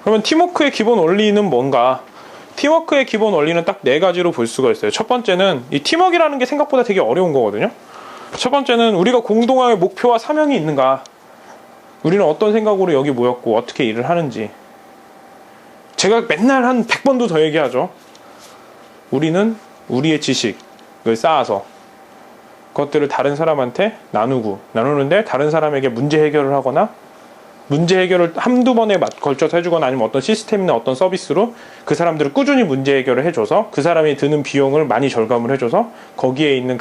그러면 팀워크의 기본 원리는 뭔가? 팀워크의 기본 원리는 딱 4가지로 볼 수가 있어요. 첫 번째는 이 팀워크라는 게 생각보다 되게 어려운 거거든요. 첫 번째는 우리가 공동의 목표와 사명이 있는가? 우리는 어떤 생각으로 여기 모였고 어떻게 일을 하는지. 제가 맨날 한 100번도 더 얘기하죠. 우리는 우리의 지식을 쌓아서 그것들을 다른 사람한테 나누는데 다른 사람에게 문제 해결을 하거나 문제 해결을 한두 번에 걸쳐서 해주거나 아니면 어떤 시스템이나 어떤 서비스로 그 사람들을 꾸준히 문제 해결을 해줘서 그 사람이 드는 비용을 많이 절감을 해줘서 거기에 있는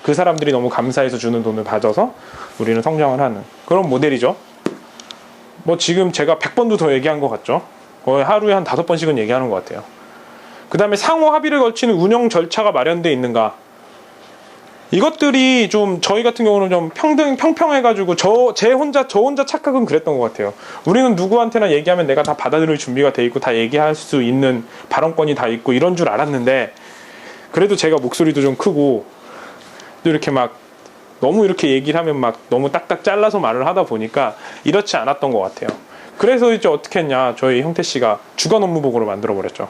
그 사람들이 너무 감사해서 주는 돈을 받아서 우리는 성장을 하는 그런 모델이죠. 뭐 지금 제가 100번도 더 얘기한 것 같죠. 거의 하루에 한 5번씩은 얘기하는 것 같아요. 그 다음에 상호 합의를 걸치는 운영 절차가 마련되어 있는가. 이것들이 좀 저희 같은 경우는 좀 평평해가지고 저 혼자 착각은 그랬던 것 같아요. 우리는 누구한테나 얘기하면 내가 다 받아들일 준비가 돼 있고 다 얘기할 수 있는 발언권이 다 있고 이런 줄 알았는데 그래도 제가 목소리도 좀 크고 또 이렇게 막 너무 이렇게 얘기를 하면 막 너무 딱딱 잘라서 말을 하다 보니까 이렇지 않았던 것 같아요. 그래서 이제 어떻게 했냐, 저희 형태씨가 주간 업무보고를 만들어 버렸죠.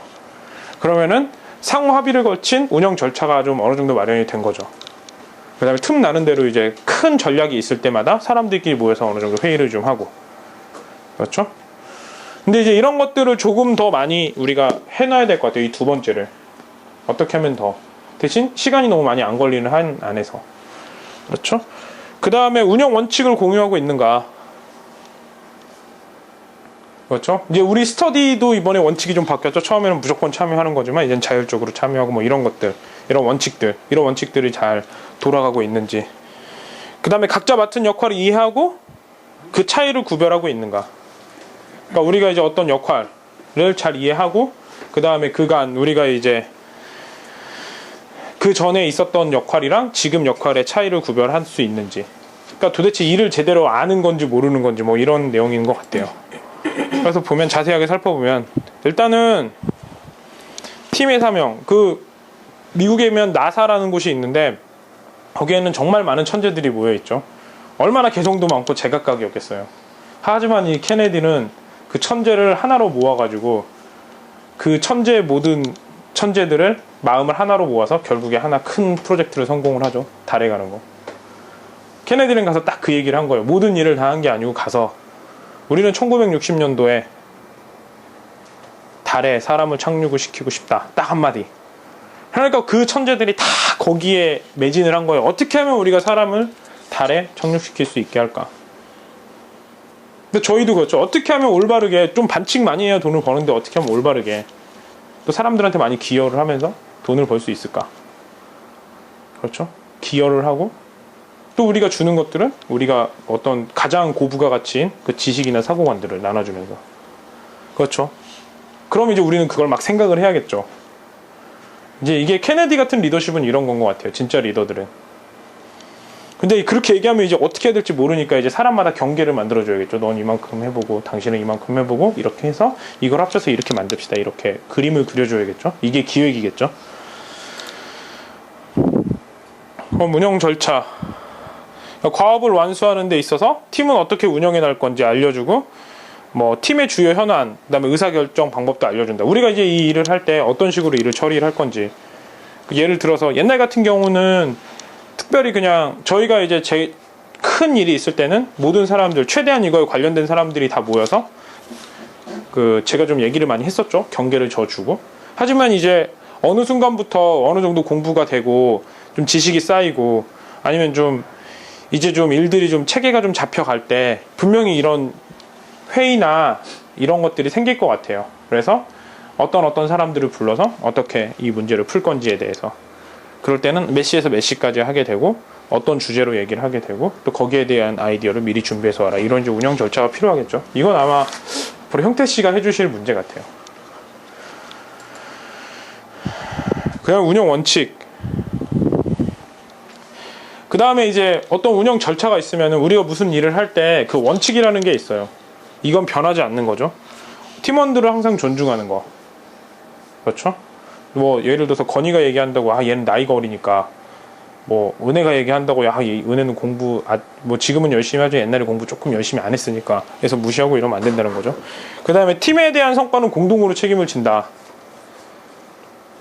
그러면은 상호 합의를 걸친 운영 절차가 좀 어느 정도 마련이 된 거죠. 그 다음에 틈 나는 대로 이제 큰 전략이 있을 때마다 사람들끼리 모여서 어느 정도 회의를 좀 하고. 그렇죠? 근데 이제 이런 것들을 조금 더 많이 우리가 해놔야 될 것 같아요. 이 두 번째를. 어떻게 하면 더. 대신 시간이 너무 많이 안 걸리는 한 안에서. 그렇죠? 그 다음에 운영 원칙을 공유하고 있는가. 그렇죠? 이제 우리 스터디도 이번에 원칙이 좀 바뀌었죠. 처음에는 무조건 참여하는 거지만 이제는 자율적으로 참여하고 뭐 이런 것들, 이런 원칙들이 잘 돌아가고 있는지. 그 다음에 각자 맡은 역할을 이해하고 그 차이를 구별하고 있는가. 그러니까 우리가 이제 어떤 역할을 잘 이해하고 그 다음에 그간 우리가 이제 그 전에 있었던 역할이랑 지금 역할의 차이를 구별할 수 있는지. 그러니까 도대체 일을 제대로 아는 건지 모르는 건지 뭐 이런 내용인 것 같아요. 그래서 보면 자세하게 살펴보면 일단은 팀의 사명, 그 미국에면 나사라는 곳이 있는데 거기에는 정말 많은 천재들이 모여있죠. 얼마나 개성도 많고 제각각이었겠어요. 하지만 이 케네디는 그 천재를 하나로 모아가지고 그 모든 천재들을 마음을 하나로 모아서 결국에 하나 큰 프로젝트를 성공을 하죠. 달에 가는 거. 케네디는 가서 딱 그 얘기를 한 거예요. 모든 일을 다 한 게 아니고 가서 우리는 1960년도에 달에 사람을 착륙을 시키고 싶다. 딱 한마디. 그러니까 그 천재들이 다 거기에 매진을 한 거예요. 어떻게 하면 우리가 사람을 달에 착륙시킬 수 있게 할까? 근데 저희도 그렇죠. 어떻게 하면 올바르게, 좀 반칙 많이 해야 돈을 버는데 어떻게 하면 올바르게 또 사람들한테 많이 기여를 하면서 돈을 벌 수 있을까? 그렇죠? 기여를 하고 또 우리가 주는 것들은 우리가 어떤 가장 고부가 가치인 그 지식이나 사고관들을 나눠주면서. 그렇죠? 그럼 이제 우리는 그걸 막 생각을 해야겠죠. 이제 이게 케네디 같은 리더십은 이런 건 것 같아요. 진짜 리더들은. 근데 그렇게 얘기하면 이제 어떻게 해야 될지 모르니까 이제 사람마다 경계를 만들어줘야겠죠. 넌 이만큼 해보고 당신은 이만큼 해보고 이렇게 해서 이걸 합쳐서 이렇게 만듭시다. 이렇게 그림을 그려줘야겠죠. 이게 기획이겠죠. 그럼 운영 절차. 과업을 완수하는 데 있어서 팀은 어떻게 운영해 날 건지 알려주고 뭐 팀의 주요 현안, 그 다음에 의사결정 방법도 알려준다. 우리가 이제 이 일을 할 때 어떤 식으로 일을 처리를 할 건지. 예를 들어서 옛날 같은 경우는 특별히 그냥 저희가 이제 큰 일이 있을 때는 모든 사람들, 최대한 이거에 관련된 사람들이 다 모여서 제가 좀 얘기를 많이 했었죠. 경계를 져주고. 하지만 이제 어느 순간부터 어느 정도 공부가 되고 좀 지식이 쌓이고 아니면 좀 이제 좀 일들이 좀 체계가 좀 잡혀갈 때 분명히 이런 회의나 이런 것들이 생길 것 같아요. 그래서 어떤 사람들을 불러서 어떻게 이 문제를 풀 건지에 대해서 그럴 때는 몇 시에서 몇 시까지 하게 되고 어떤 주제로 얘기를 하게 되고 또 거기에 대한 아이디어를 미리 준비해서 와라. 이런 이제 운영 절차가 필요하겠죠. 이건 아마 앞으로 형태 씨가 해주실 문제 같아요. 그냥 운영 원칙. 그 다음에 이제 어떤 운영 절차가 있으면 우리가 무슨 일을 할 때 그 원칙이라는 게 있어요. 이건 변하지 않는 거죠. 팀원들을 항상 존중하는 거. 그렇죠? 뭐 예를 들어서 건이가 얘기한다고 얘는 나이가 어리니까 뭐 은혜가 얘기한다고 야, 이 은혜는 공부 뭐 지금은 열심히 하죠. 옛날에 공부 조금 열심히 안 했으니까. 그래서 무시하고 이러면 안 된다는 거죠. 그 다음에 팀에 대한 성과는 공동으로 책임을 진다.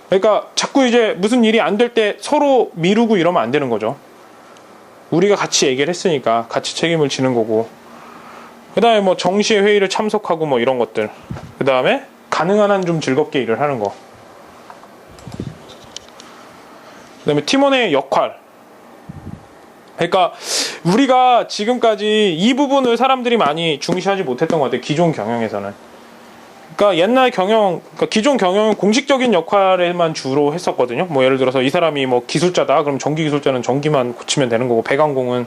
그러니까 자꾸 이제 무슨 일이 안 될 때 서로 미루고 이러면 안 되는 거죠. 우리가 같이 얘기를 했으니까 같이 책임을 지는 거고. 그 다음에 뭐 정시에 회의를 참석하고 뭐 이런 것들. 그 다음에 가능한 한 좀 즐겁게 일을 하는 거. 그 다음에 팀원의 역할. 그러니까 우리가 지금까지 이 부분을 사람들이 많이 중시하지 못했던 것 같아요. 기존 경영에서는. 그러니까 옛날 경영, 그러니까 기존 경영은 공식적인 역할에만 주로 했었거든요. 뭐 예를 들어서 이 사람이 뭐 기술자다. 그럼 전기 기술자는 전기만 고치면 되는 거고, 배관공은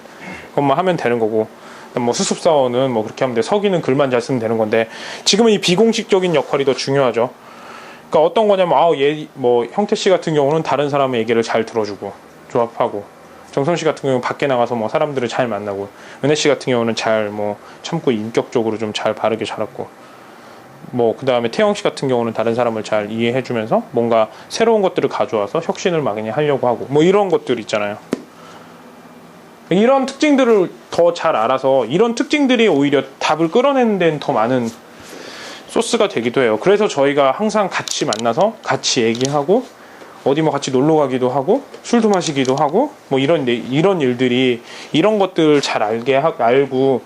그것만 하면 되는 거고, 뭐 수습사원은 뭐 그렇게 하면 돼. 서기는 글만 잘 쓰면 되는 건데, 지금은 이 비공식적인 역할이 더 중요하죠. 그러니까 어떤 거냐면, 뭐 형태 씨 같은 경우는 다른 사람의 얘기를 잘 들어주고 조합하고, 정선 씨 같은 경우는 밖에 나가서 뭐 사람들을 잘 만나고, 은혜 씨 같은 경우는 잘 뭐 참고 인격적으로 좀 잘 바르게 자랐고, 뭐 그 다음에 태영 씨 같은 경우는 다른 사람을 잘 이해해주면서 뭔가 새로운 것들을 가져와서 혁신을 많이 하려고 하고, 뭐 이런 것들 있잖아요. 이런 특징들을 더 잘 알아서 이런 특징들이 오히려 답을 끌어내는 데는 더 많은 소스가 되기도 해요. 그래서 저희가 항상 같이 만나서 같이 얘기하고, 어디 뭐 같이 놀러 가기도 하고, 술도 마시기도 하고, 뭐 이런 일들이, 이런 것들을 잘 알고,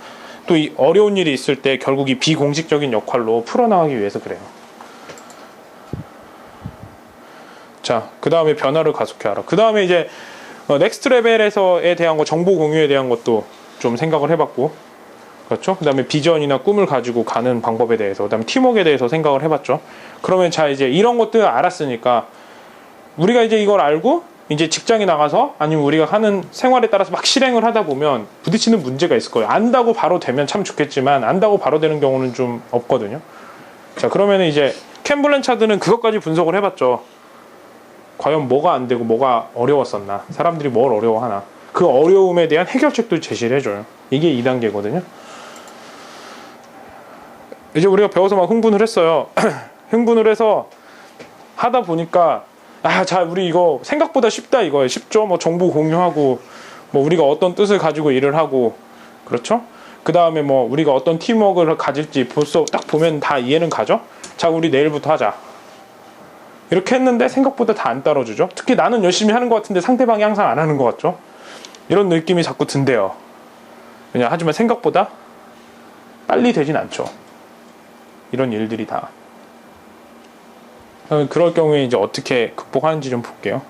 또 이 어려운 일이 있을 때 결국 이 비공식적인 역할로 풀어나가기 위해서 그래요. 자, 그 다음에 변화를 가속해하라. 그 다음에 이제 넥스트 레벨에서에 대한 거, 정보 공유에 대한 것도 좀 생각을 해봤고, 그렇죠? 그 다음에 비전이나 꿈을 가지고 가는 방법에 대해서, 그 다음에 팀워크에 대해서 생각을 해봤죠. 그러면 자, 이제 이런 것들 알았으니까 우리가 이제 이걸 알고 이제 직장에 나가서, 아니면 우리가 하는 생활에 따라서 막 실행을 하다 보면 부딪히는 문제가 있을 거예요. 안다고 바로 되면 참 좋겠지만, 안다고 바로 되는 경우는 좀 없거든요. 자, 그러면 이제 켄 블랜차드는 그것까지 분석을 해봤죠. 과연 뭐가 안 되고 뭐가 어려웠었나, 사람들이 뭘 어려워하나, 그 어려움에 대한 해결책도 제시를 해줘요. 이게 2단계거든요. 이제 우리가 배워서 막 흥분을 했어요. 흥분을 해서 하다 보니까, 자, 우리 이거 생각보다 쉽다 이거예요. 쉽죠? 뭐 정보 공유하고, 뭐 우리가 어떤 뜻을 가지고 일을 하고, 그렇죠? 그 다음에 뭐 우리가 어떤 팀워크를 가질지 벌써 딱 보면 다 이해는 가죠? 자, 우리 내일부터 하자. 이렇게 했는데 생각보다 다 안 따라주죠? 특히 나는 열심히 하는 것 같은데 상대방이 항상 안 하는 것 같죠? 이런 느낌이 자꾸 든대요. 하지만 생각보다 빨리 되진 않죠. 이런 일들이 다. 그럴 경우에 이제 어떻게 극복하는지 좀 볼게요.